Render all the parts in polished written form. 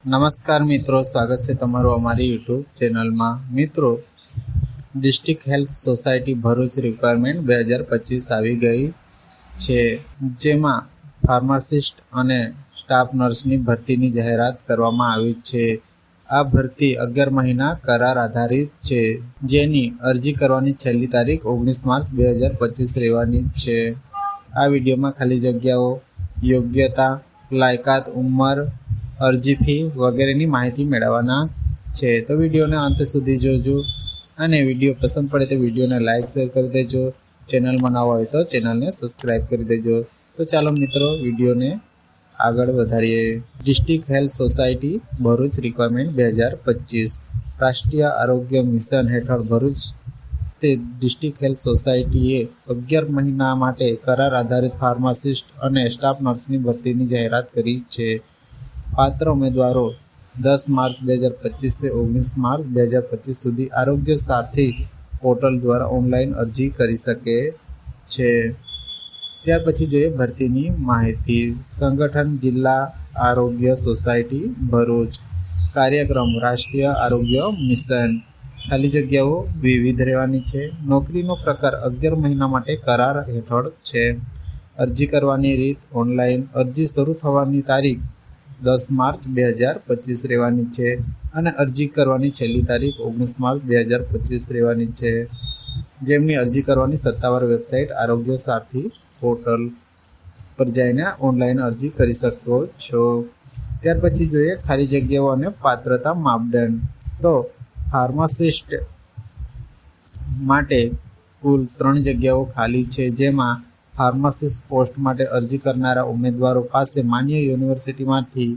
નમસ્કાર મિત્રો, સ્વાગત છે તમારું અમારી યુટ્યુબ ચેનલમાં। મિત્રો, district health society Bharuch requirement 2025 આવી ગઈ છે, જેમાં ફાર્માસિસ્ટ અને સ્ટાફ નર્સની ભરતીની જાહેરાત કરવામાં આવી છે। આ ભરતી 11 મહિના કરાર આધારિત છે, જેની અરજી કરવાની છેલ્લી તારીખ 19 માર્ચ 2025 રહેવાની છે। આ વિડીયોમાં ખાલી જગ્યાઓ, યોગ્યતા, લાયકાત, ઉંમર, અરજી ફી વગેરેની માહિતી મેળવવાના છે। તો વિડીયોને અંત સુધી જોજો અને વિડીયો પસંદ પડે તો વિડીયોને લાઇક શેર કરી દેજો। ચેનલમાં નવા હોય તો ચેનલને સબસ્ક્રાઈબ કરી દેજો। તો ચાલો મિત્રો, વિડીયોને આગળ વધારીએ। District health society Bharuch requirement 2025 રાષ્ટ્રીય આરોગ્ય મિશન હેઠળ ભરૂચ સ્થિત ડિસ્ટ્રિક્ટ હેલ્થ સોસાયટીએ 11 મહિના માટે કરાર આધારિત ફાર્માસિસ્ટ અને સ્ટાફ નર્સની ભરતીની જાહેરાત કરી છે। પાત્ર ઉમેદવારો 10 માર્ચ 2025 થી 19 માર્ચ 2025 સુધી આરોગ્ય સાથી પોર્ટલ દ્વારા ઓનલાઈન અરજી કરી શકે છે। ત્યાર પછી જોઈએ ભરતીની માહિતી। સંગઠન જિલ્લા આરોગ્ય સોસાયટી ભરૂચ। કાર્યક્રમ રાષ્ટ્રીય આરોગ્ય મિશન। ખાલી જગ્યાઓ વિવિધ રહેવાની છે। નોકરીનો પ્રકાર 11 મહિના માટે કરાર હેઠળ છે। અરજી કરવાની રીત ઓનલાઈન। અરજી શરૂ થવાની તારીખ 10 માર્ચ 2025 રહેવાની છે અને અરજી કરવાની છેલ્લી તારીખ 19 માર્ચ 2025 રહેવાની છે, જેમની અરજી કરવાની સત્તાવાર વેબસાઇટ આરોગ્ય સાથી પોર્ટલ પર જઈને ઓનલાઈન અરજી કરી શકો છો। ત્યાર પછી જોઈએ ખાલી જગ્યાઓ અને પાત્રતા માપદંડ। તો ફાર્માસિસ્ટ માટે કુલ 3 જગ્યાઓ ખાલી છે, જેમાં ફાર્માસિસ્ટ પોસ્ટ માટે અરજી કરનારા ઉમેદવારો પાસે માન્ય યુનિવર્સિટીમાંથી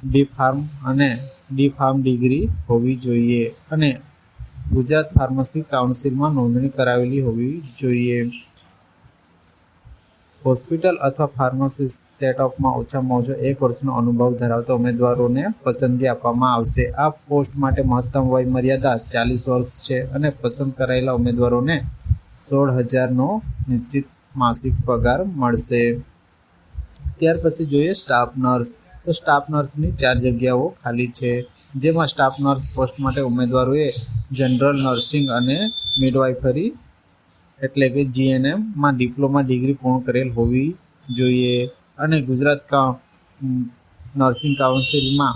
ડી.ફાર્મ અને ડી.ફાર્મ ડિગ્રી હોવી જોઈએ અને ગુજરાત ફાર્મસી કાઉન્સિલમાં નોંધણી કરાવેલી હોવી જોઈએ। હોસ્પિટલ અથવા ફાર્મસી સેટઅપમાં ઓછામાં ઓછો 1 વર્ષનો અનુભવ ધરાવતા ઉમેદવારોને પસંદગી આપવામાં આવશે। આ પોસ્ટ માટે મહત્તમ વય મર્યાદા 40 વર્ષ છે અને પસંદ કરાયેલા ઉમેદવારોને 16,000નો નિશ્ચિત માસિક પગાર મળશે। ત્યાર પછી જોઈએ સ્ટાફ નર્સ। તો સ્ટાફ નર્સની 4 જગ્યાઓ ખાલી છે, જેમાં સ્ટાફ નર્સ પોસ્ટ માટે ઉમેદવારોએ જનરલ નર્સિંગ અને મિડવાઇફરી એટલે કે GNMમાં ડિપ્લોમા ડિગ્રી પૂર્ણ કરેલ હોવી જોઈએ અને ગુજરાત નર્સિંગ કાઉન્સિલમાં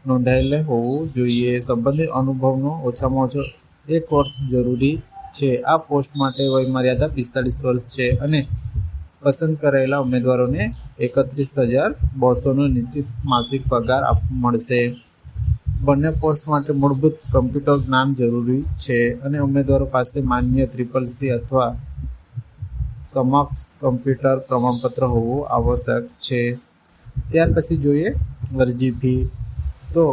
નોંધાયેલ હોવું જોઈએ। સંબંધિત અનુભવનો ઓછામાં ઓછો 1 વર્ષ જરૂરી છે। આ પોસ્ટ માટે વયમર્યાદા 45 વર્ષ છે અને પસંદ કરાયેલા ઉમેદવારોને 31,200નો નિશ્ચિત માસિક પગાર મળશે। બંને પોસ્ટ માટે મૂળભૂત કમ્પ્યુટર જ્ઞાન જરૂરી છે અને ઉમેદવારો પાસે માન્ય CCC અથવા સમકક્ષ કમ્પ્યુટર પ્રમાણપત્ર હોવું આવશ્યક છે। ત્યાર પછી જોઈએ અરજી ફી। તો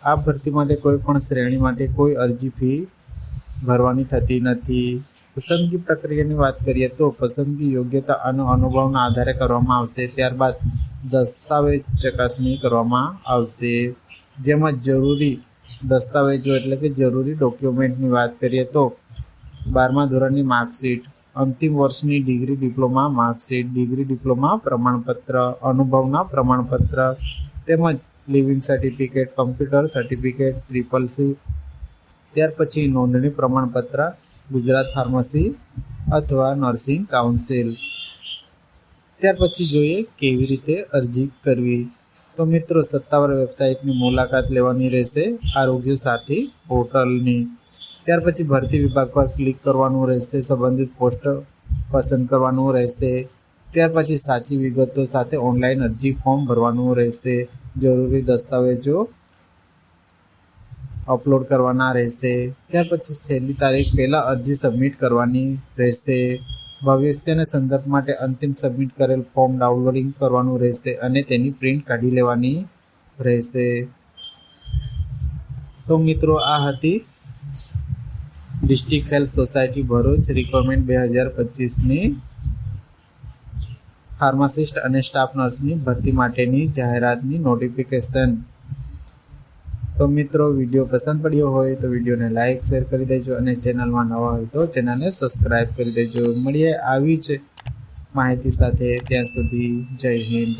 આ ભરતી માટે કોઈ પણ શ્રેણી માટે કોઈ અરજી ફી ભરવાની થતી નથી। પસંદગી પ્રક્રિયાની વાત કરીએ તો પસંદગી યોગ્યતા અને અનુભવના આધારે કરવામાં આવશે। ત્યારબાદ દસ્તાવેજ ચકાસણી કરવામાં આવશે, જેમાં જરૂરી દસ્તાવેજો એટલે કે જરૂરી ડોક્યુમેન્ટની વાત કરીએ તો 12મા ધોરણની માર્કશીટ, અંતિમ વર્ષની degree diploma marksheet, degree diploma પ્રમાણપત્ર, અનુભવના પ્રમાણપત્ર તેમજ leaving certificate, computer certificate, CCC। ત્યાર પછી નોંધણી પ્રમાણપત્ર ગુજરાત ફાર્મસી અથવા નર્સિંગ કાઉન્સિલ। ત્યાર પછી જોઈએ કેવી રીતે અરજી કરવી। તો મિત્રો, સત્તાવાર વેબસાઇટની મુલાકાત લેવાની રહેશે આરોગ્ય સાથી પોર્ટલની। ત્યાર પછી ભરતી વિભાગ પર ક્લિક કરવાનું રહેશે, સંબંધિત પોસ્ટ પસંદ કરવાનું રહેશે। ત્યાર પછી સાચી વિગતો સાથે ઓનલાઈન અરજી ફોર્મ ભરવાનું રહેશે, જરૂરી દસ્તાવેજો અપલોડ કરવાના રહેશે। ત્યાર પછી છેલ્લી તારીખ પહેલાં અરજી સબમિટ કરવાની રહેશે। ભવિષ્યના સંદર્ભ માટે અંતિમ સબમિટ કરેલ ફોર્મ ડાઉનલોડિંગ કરવાનું રહેશે અને તેની પ્રિન્ટ કાઢી લેવાની રહેશે। તો મિત્રો, આ હતી district health society Bharuch requirement 2025ની ફાર્માસિસ્ટ અને સ્ટાફ નર્સની ભરતી માટેની જાહેરાતની નોટિફિકેશન। તો મિત્રો, વિડીયો પસંદ પડ્યો હોય તો વિડીયોને લાઇક શેર કરી દેજો અને ચેનલમાં નવા હોય તો ચેનલને સબસ્ક્રાઈબ કરી દેજો। મળીએ આવી જ માહિતી સાથે, ત્યાં સુધી જય હિન્દ।